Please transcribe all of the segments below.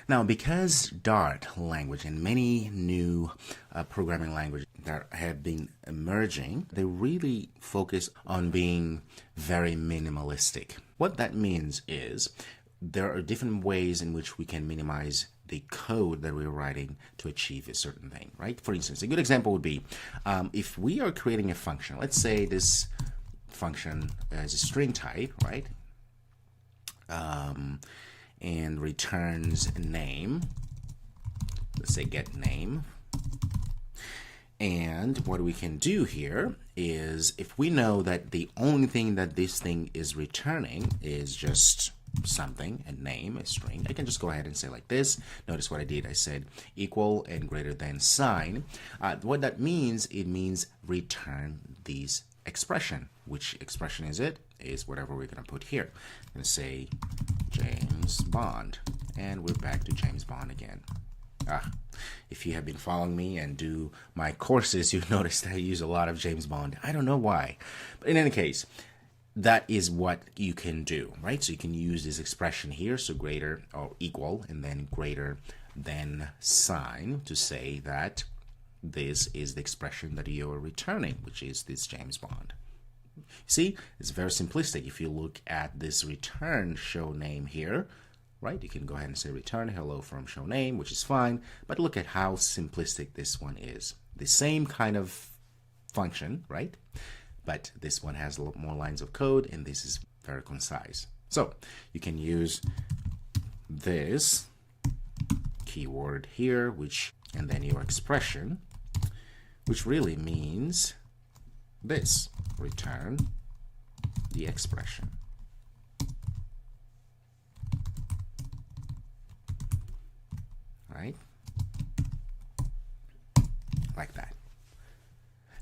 Now, because Dart language and many new programming languages that have been emerging, they really focus on being very minimalistic. What that means is there are different ways in which we can minimize the code that we're writing to achieve a certain thing, right? For instance, a good example would be if we are creating a function, let's say this function is a string type, right? And returns a name. Let's say get name. And what we can do here is if we know that the only thing that this thing is returning is just something, a name, a string, I can just go ahead and say like this. Notice what I did. I said equal and greater than sign. What that means, it means return these expression. Which expression is it? Is whatever we're going to put here. I'm going to say James Bond. And we're back to James Bond again. If you have been following me and do my courses, you've noticed I use a lot of James Bond. I don't know why. But in any case, that is what you can do, right? So you can use this expression here, so greater or equal, and then greater than sign to say that this is the expression that you're returning, which is this James Bond. See, it's very simplistic. If you look at this return show name here, right, you can go ahead and say return hello from show name, which is fine, but look at how simplistic this one is. The same kind of function, right? But this one has a lot more lines of code, and this is very concise. So you can use this keyword here, and then your expression, which really means this, return the expression. Right? Like that.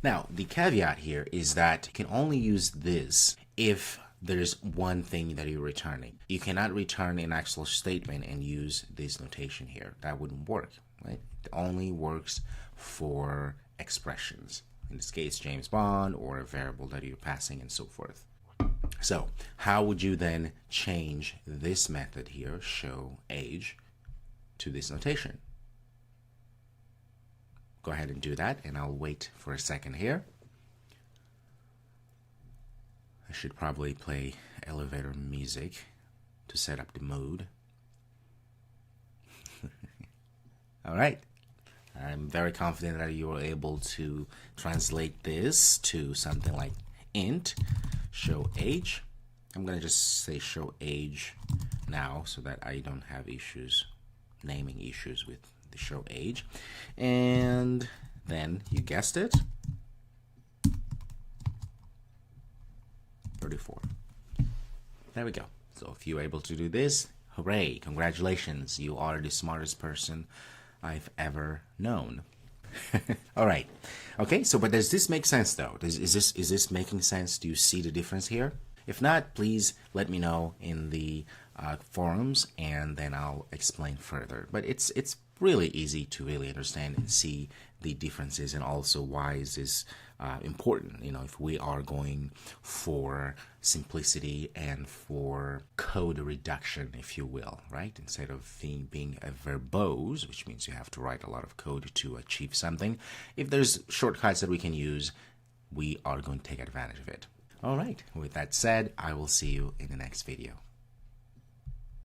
Now, the caveat here is that you can only use this if there's one thing that you're returning. You cannot return an actual statement and use this notation here. That wouldn't work, right? It only works for expressions. In this case, James Bond, or a variable that you're passing, and so forth. So, how would you then change this method here, show age, to this notation? Go ahead and do that, and I'll wait for a second here. I should probably play elevator music to set up the mood. All right. I'm very confident that you are able to translate this to something like int show age. I'm going to just say show age now so that I don't have issues, naming issues with the show age. And then you guessed it, 34. There we go. So if you're able to do this, hooray, congratulations, you are the smartest person I've ever known. All right. Okay, so but does this make sense though? Is this making sense? Do you see the difference here? If not, please let me know in the forums, and then I'll explain further. But it's really easy to really understand and see the differences, and also why is this important. You know, if we are going for simplicity and for code reduction, if you will, right? Instead of being a verbose, which means you have to write a lot of code to achieve something, if there's shortcuts that we can use, we are going to take advantage of it. All right, with that said, I will see you in the next video.